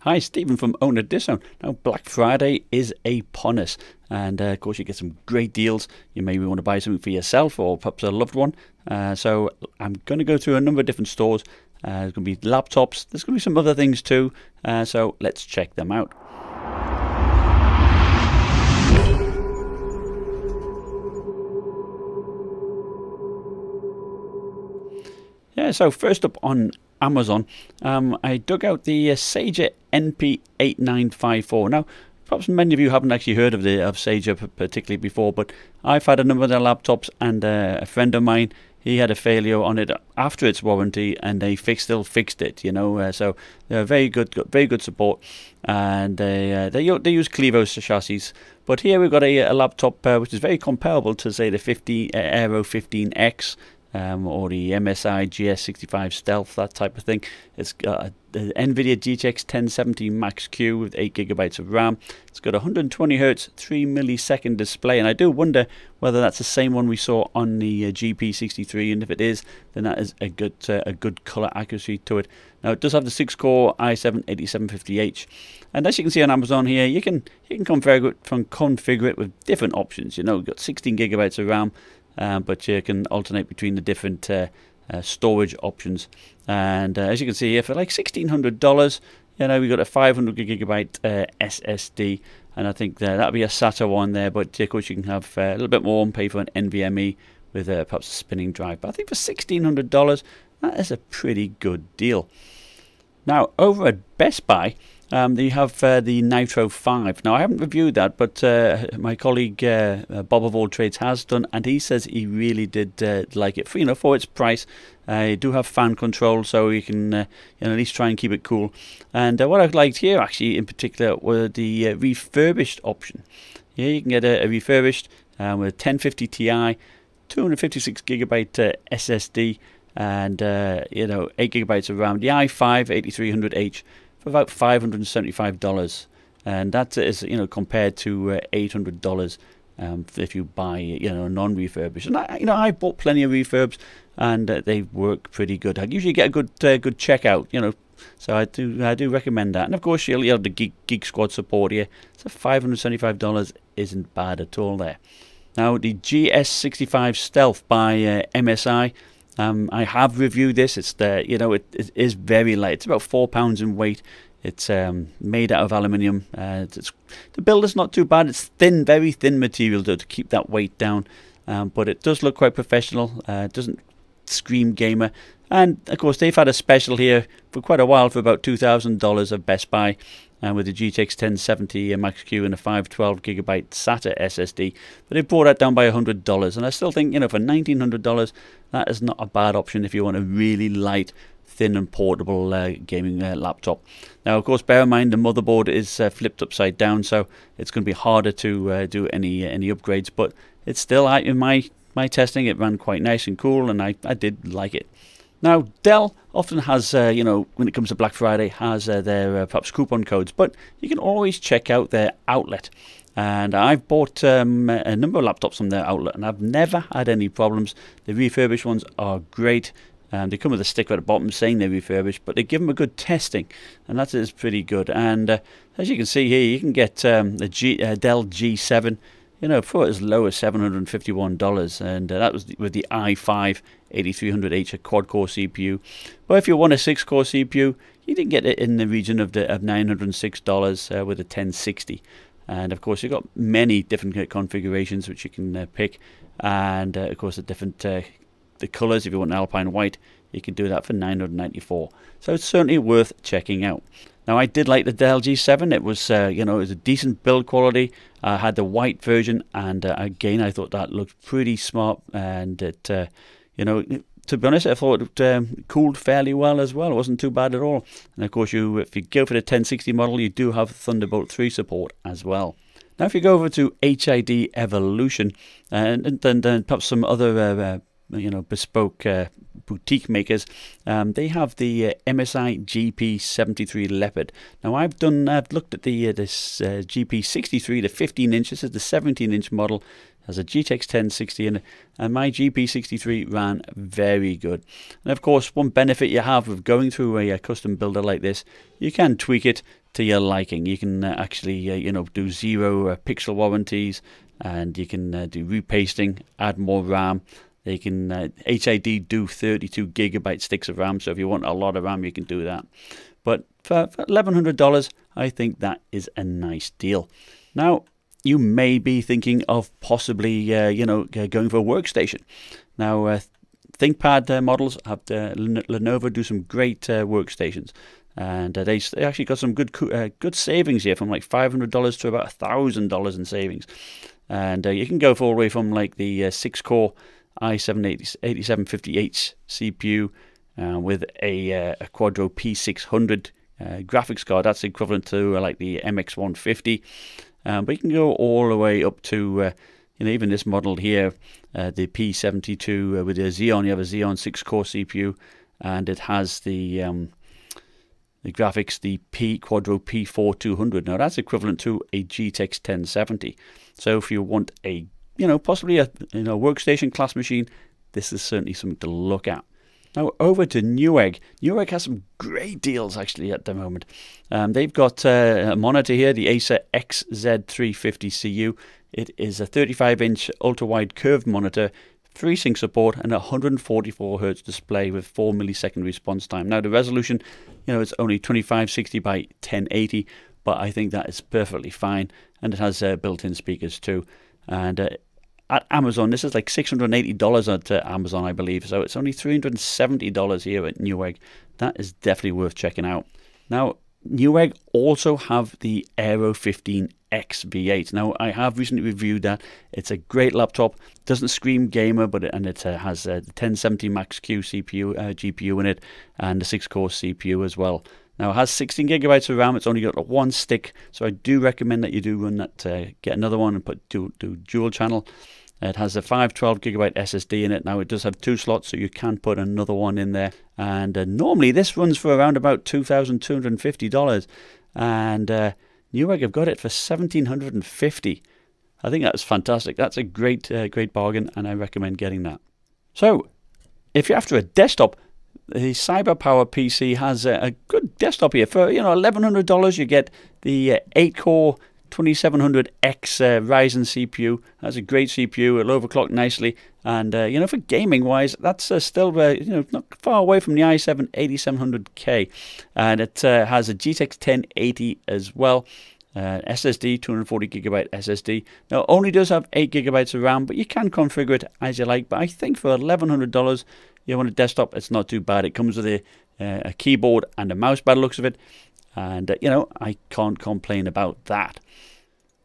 Hi, Stephen from Owner Discount. Now, Black Friday is upon us, and of course, you get some great deals. You maybe want to buy something for yourself or perhaps a loved one. So, I'm going to go through a number of different stores. There's going to be laptops, there's going to be some other things too. So, let's check them out. Yeah, so first up on Amazon, I dug out the Sager NP8954. Now, perhaps many of you haven't actually heard of Sager particularly before, but I've had a number of their laptops, and a friend of mine, he had a failure on it after its warranty, and they still fixed it. You know, so they're very good support, and they use Clevos chassis. But here we've got a laptop which is very comparable to, say, the Aero 15X. Or the MSI GS65 Stealth, that type of thing. It's got the NVIDIA GTX 1070 Max-Q with 8GB of RAM. It's got a 120Hz 3 millisecond display, and I do wonder whether that's the same one we saw on the GP63, and if it is, then that is a good color accuracy to it. Now, it does have the 6-core i7-8750H, and as you can see on Amazon here, you can configure it with different options. You know, you've got 16GB of RAM. But you can alternate between the different storage options, and as you can see here, for like $1,600, you know, we got a 500GB SSD, and I think that'll be a SATA one there. But of course, you can have a little bit more and pay for an NVMe with perhaps a spinning drive. But I think for $1,600, that is a pretty good deal. Now, over at Best Buy, you have the Nitro 5. Now, I haven't reviewed that, but my colleague Bob of All Trades has done, and he says he really did like it. For its price, you do have fan control, so you can at least try and keep it cool. And what I liked here, actually, in particular, were the refurbished option. Yeah, you can get a refurbished with a 1050 Ti, 256GB SSD, and 8GB of RAM. The i5 8300H. For about $575, and that is compared to $800 if you buy non-refurbished. And I bought plenty of refurbs, and they work pretty good. I usually get a good checkout, so I do recommend that. And of course, you'll have the Geek Squad support here, so $575 isn't bad at all there. Now, the GS65 Stealth by MSI. I have reviewed this. It's it is very light. It's about 4 pounds in weight. It's made out of aluminium. The build is not too bad. It's thin, very thin material to keep that weight down. But it does look quite professional. It doesn't scream gamer. And of course, they've had a special here for quite a while for about $2,000 at Best Buy. With the GTX 1070 Max-Q and a 512GB SATA SSD, but they brought that down by $100, and I still think for $1,900 that is not a bad option if you want a really light, thin and portable gaming laptop. Now, of course, bear in mind the motherboard is flipped upside down, so it's going to be harder to do any upgrades. But it's still, in my testing, it ran quite nice and cool, and I did like it. Now, Dell often has, when it comes to Black Friday, has their perhaps coupon codes, but you can always check out their outlet. And I've bought a number of laptops from their outlet, and I've never had any problems. The refurbished ones are great. They come with a sticker at the bottom saying they're refurbished, but they give them a good testing, and that is pretty good. And as you can see here, you can get the Dell G7, for as low as $751, and that was with the i5 8300H, a quad-core CPU. But if you want a 6-core CPU, you can get it in the region of $906 with a 1060. And of course, you've got many different configurations which you can pick, and of course, the colors. If you want an Alpine white, you can do that for $994. So it's certainly worth checking out. Now, I did like the Dell G7. It was, it was a decent build quality. I had the white version, and again, I thought that looked pretty smart. And it, to be honest, I thought it cooled fairly well as well. It wasn't too bad at all. And of course, if you go for the 1060 model, you do have Thunderbolt 3 support as well. Now, if you go over to HID Evolution, and then perhaps some other bespoke boutique makers, they have the MSI GP73 Leopard. Now, I've looked at this GP63, the 15 inch. This is the 17-inch model. Has a GTX 1060 in it, and my GP63 ran very good. And of course, one benefit you have of going through a custom builder like this, you can tweak it to your liking. You can actually you know, do 0 pixel warranties, and you can do repasting, add more RAM. They can HID do 32 gigabyte sticks of RAM, so if you want a lot of RAM, you can do that. But for $1,100, I think that is a nice deal. Now, you may be thinking of possibly, you know, going for a workstation. Now, ThinkPad models have Lenovo do some great workstations, and they actually got some good savings here, from like $500 to about $1,000 in savings. And you can go for all the way from like the 6-core i7 8750H CPU with a Quadro P600 graphics card. That's equivalent to like the MX150. But you can go all the way up to you know, even this model here, the P72 with a Xeon. You have a Xeon 6-core CPU, and it has the graphics, the Quadro P4200. Now that's equivalent to a GTX 1070. So if you want a, you know, possibly a, you know, workstation class machine, this is certainly something to look at. Now over to Newegg. Newegg has some great deals actually at the moment. They've got a monitor here, the Acer XZ350CU. It is a 35-inch ultra-wide curved monitor, FreeSync support, and a 144Hz display with 4 millisecond response time. Now the resolution, you know, it's only 2560 by 1080, but I think that is perfectly fine, and it has built-in speakers too. And at Amazon, this is like $680 at Amazon, I believe, so it's only $370 here at Newegg. That is definitely worth checking out. Now, Newegg also have the Aero 15X V8. Now, I have recently reviewed that. It's a great laptop. Doesn't scream gamer, but it has a 1070 Max-Q CPU, GPU in it, and a 6-core CPU as well. Now, it has 16 gigabytes of RAM. It's only got one stick, so I do recommend that you do run that. Get another one and do dual channel. It has a 512 gigabyte SSD in it. Now, it does have 2 slots, so you can put another one in there. And normally, this runs for around about $2,250. And Newegg have got it for $1,750. I think that's fantastic. That's a great bargain, and I recommend getting that. So, if you're after a desktop, the CyberPowerPC has a good desktop here. For, you know, $1,100, you get the 8-core 2700X Ryzen CPU. That's a great CPU. It'll overclock nicely, and you know, for gaming wise, that's still you know, not far away from the i7 8700K, and it has a GTX 1080 as well. SSD, 240 gigabyte SSD. Now, only does have 8 gigabytes of RAM, but you can configure it as you like. But I think for $1,100, you want a desktop, it's not too bad. It comes with a keyboard and a mouse by the looks of it, and you know, I can't complain about that.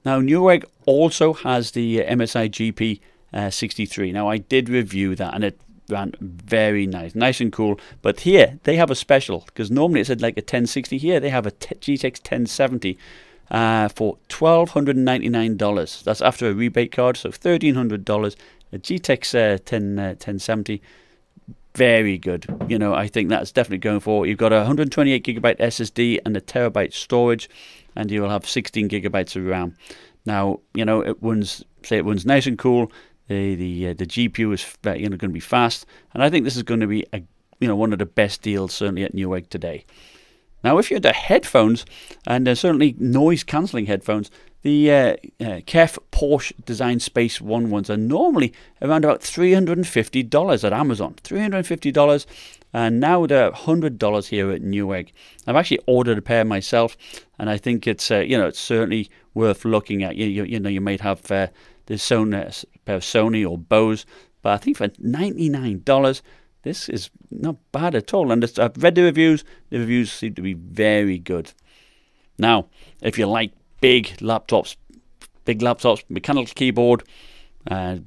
Now, Newegg also has the MSI GP63. Now, I did review that, and it ran very nice and cool. But here they have a special, because normally it's at like a 1060. Here they have a GTX 1070 for $1,299. That's after a rebate card, so $1,300. A GTX 1070. Very good. You know, I think that's definitely going for. You've got a 128 gigabyte SSD and a terabyte storage, and you will have 16 gigabytes of RAM. Now, you know, it runs nice and cool. The GPU is, you know, going to be fast, and I think this is going to be one of the best deals certainly at Newegg today. Now, if you're into headphones, and certainly noise cancelling headphones, the Kef Porsche Design Space 1 ones are normally around about $350 at Amazon. $350, and now they're $100 here at Newegg. I've actually ordered a pair myself, and I think it's it's certainly worth looking at. You know, you might have the Sony, pair of Sony or Bose, but I think for $99, this is not bad at all. And I've read the reviews. The reviews seem to be very good. Now, if you like big laptops, mechanical keyboard,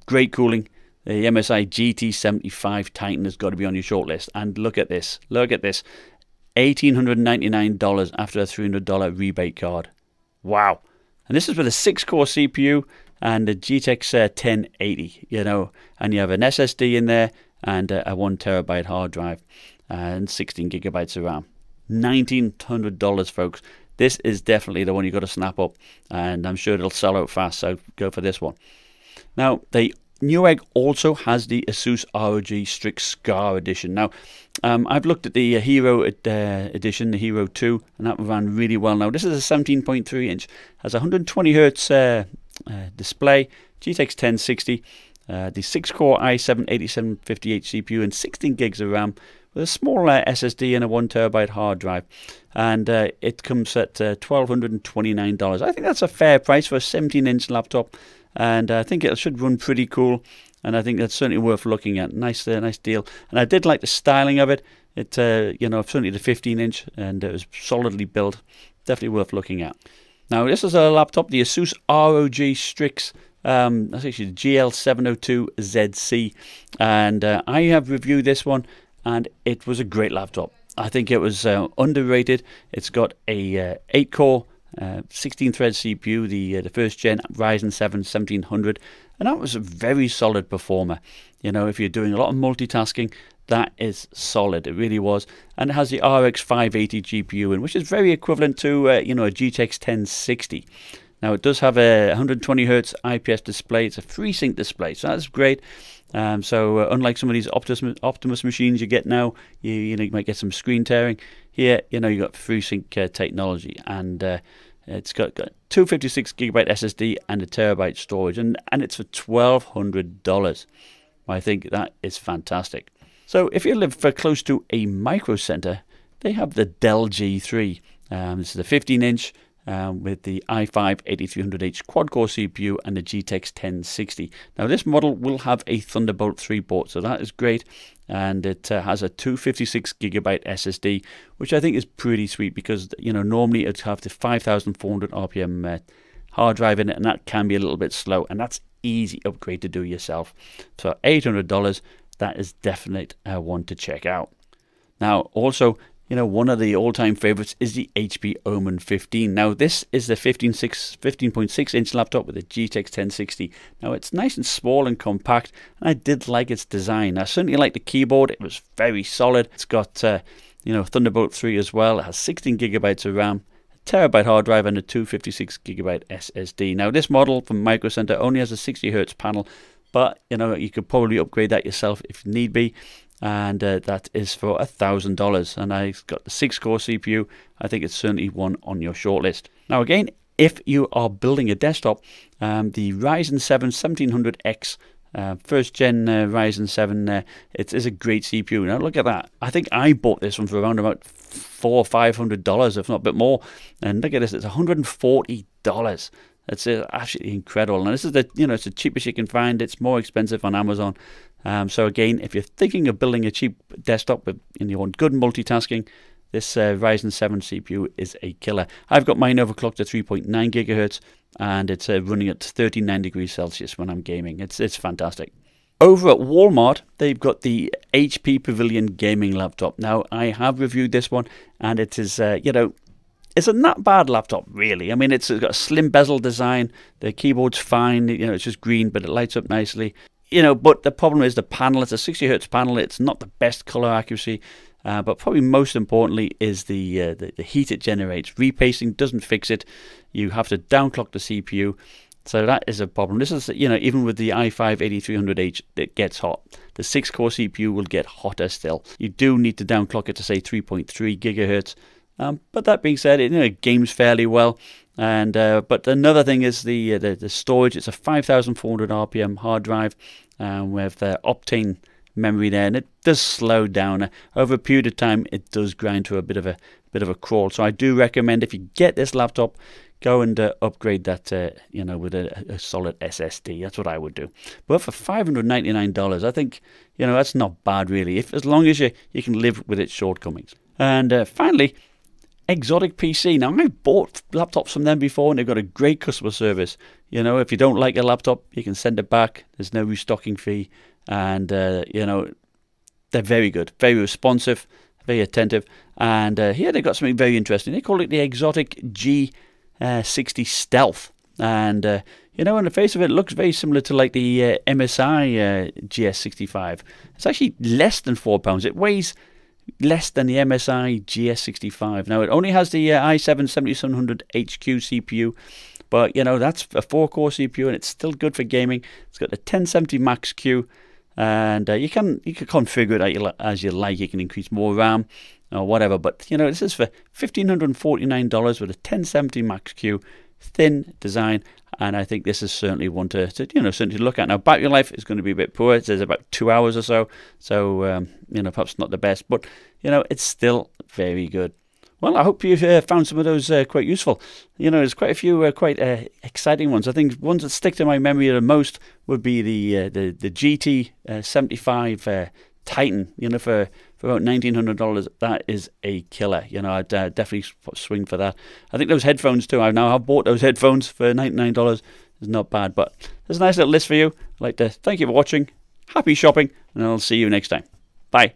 great cooling, the MSI GT75 Titan has got to be on your shortlist. And look at this, $1,899 after a $300 rebate card. Wow. And this is with a 6-core CPU and a GTX 1080, you know, and you have an SSD in there and a 1 terabyte hard drive and 16 gigabytes of RAM. $1,900, folks. This is definitely the one you got to snap up, and I'm sure it'll sell out fast, so go for this one. Now, they Newegg also has the Asus ROG Strix Scar edition. Now, I've looked at the Hero edition, the Hero 2, and that ran really well. Now, this is a 17.3 inch, has a 120 hertz display, GTX 1060, the 6-core i7-8758 CPU, and 16 gigs of RAM, with a small SSD and a 1TB hard drive. And it comes at $1,229. I think that's a fair price for a 17-inch laptop, and I think it should run pretty cool, and I think that's certainly worth looking at. Nice deal. And I did like the styling of it. It you know, certainly the 15-inch, and it was solidly built. Definitely worth looking at. Now, this is a laptop, the Asus ROG Strix. That's actually the GL702ZC, and I have reviewed this one, and it was a great laptop. I think it was underrated. It's got a 8-core 16-thread CPU, the first gen Ryzen 7 1700, and that was a very solid performer. You know, if you're doing a lot of multitasking, that is solid. It really was. And it has the RX 580 GPU in, which is very equivalent to you know, a GTX 1060. Now, it does have a 120 hertz IPS display. It's a FreeSync display, so that's great. So unlike some of these Optimus machines you get now, you know, you might get some screen tearing. Here, you know, you got FreeSync technology, and it's got 256 gigabyte SSD and a terabyte storage, and it's for $1,200. I think that is fantastic. So if you live close to a micro center, they have the Dell G3. This is a 15-inch. With the i5-8300H quad-core CPU and the GTX 1060. Now, this model will have a Thunderbolt 3 port, so that is great, and it has a 256 gigabyte SSD, which I think is pretty sweet, because, you know, normally it'd have the 5,400 RPM hard drive in it, and that can be a little bit slow, and that's easy upgrade to do yourself. So $800, that is definitely one to check out. Now, also, you know, one of the all-time favorites is the HP Omen 15. Now, this is the 15.6-inch laptop with a GTX 1060. Now, it's nice and small and compact, and I did like its design. I certainly like the keyboard. It was very solid. It's got, you know, Thunderbolt 3 as well. It has 16 gigabytes of RAM, a terabyte hard drive, and a 256 gigabyte SSD. Now, this model from Micro Center only has a 60 hertz panel, but, you know, you could probably upgrade that yourself if need be. And that is for $1,000, and I've got the 6-core CPU. I think it's certainly one on your shortlist. Now, again, if you are building a desktop, the Ryzen 7 1700X first gen Ryzen 7, it is a great CPU. Now look at that. I think I bought this one for around about $400 or $500, if not a bit more. And look at this, it's $140. It's absolutely incredible. And this is the, you know, it's the cheapest you can find. It's more expensive on Amazon. So again, if you're thinking of building a cheap desktop and you want good multitasking, this Ryzen 7 CPU is a killer. I've got mine overclocked to 3.9 gigahertz, and it's running at 39 degrees Celsius when I'm gaming. It's fantastic. Over at Walmart, they've got the HP Pavilion Gaming laptop. Now, I have reviewed this one, and it is, you know, it's a not bad laptop, really. I mean, it's got a slim bezel design. The keyboard's fine. You know, it's just green, but it lights up nicely. You know, but the problem is the panel. It's a 60 hertz panel. It's not the best color accuracy, but probably most importantly is the heat it generates. Repacing doesn't fix it. You have to downclock the CPU, so that is a problem. This is, you know, even with the i5-8300H, it gets hot. The 6-core CPU will get hotter still. You do need to downclock it to say 3.3 gigahertz. But that being said, it games fairly well. And but another thing is the storage. It's a 5,400 RPM hard drive with Optane memory there, and it does slow down over a period of time. It does grind to a bit of a crawl. So I do recommend, if you get this laptop, go and upgrade that with a solid SSD. That's what I would do. But for $599, I think that's not bad really, as long as you can live with its shortcomings. And finally, XoticPC. Now, I've bought laptops from them before, and they've got a great customer service. If you don't like a laptop, you can send it back. There's no restocking fee, and they're very good, very responsive, very attentive. And here they've got something very interesting. They call it the Exotic G60 Stealth, and on the face of it, it looks very similar to like the MSI GS65. It's actually less than £4. It weighs less than the MSI GS65. Now, it only has the i7 7700 HQ CPU, but you know, that's a 4-core CPU and it's still good for gaming. It's got a 1070 Max Q, and you can configure it as you like. You can increase more RAM or whatever, but you know, this is for $1,549 with a 1070 Max Q, thin design, and I think this is certainly one to certainly look at. Now, battery life is going to be a bit poor. It says about 2 hours or so, so you know, perhaps not the best, but you know, it's still very good. Well, I hope you've found some of those quite useful. You know, there's quite a few quite exciting ones. I think ones that stick to my memory the most would be the GT75 Titan. You know, for about $1,900, that is a killer. You know, I'd definitely swing for that. I think those headphones too. I now have bought those headphones for $99. It's not bad, but there's a nice little list for you. I'd like to thank you for watching. Happy shopping, and I'll see you next time. Bye.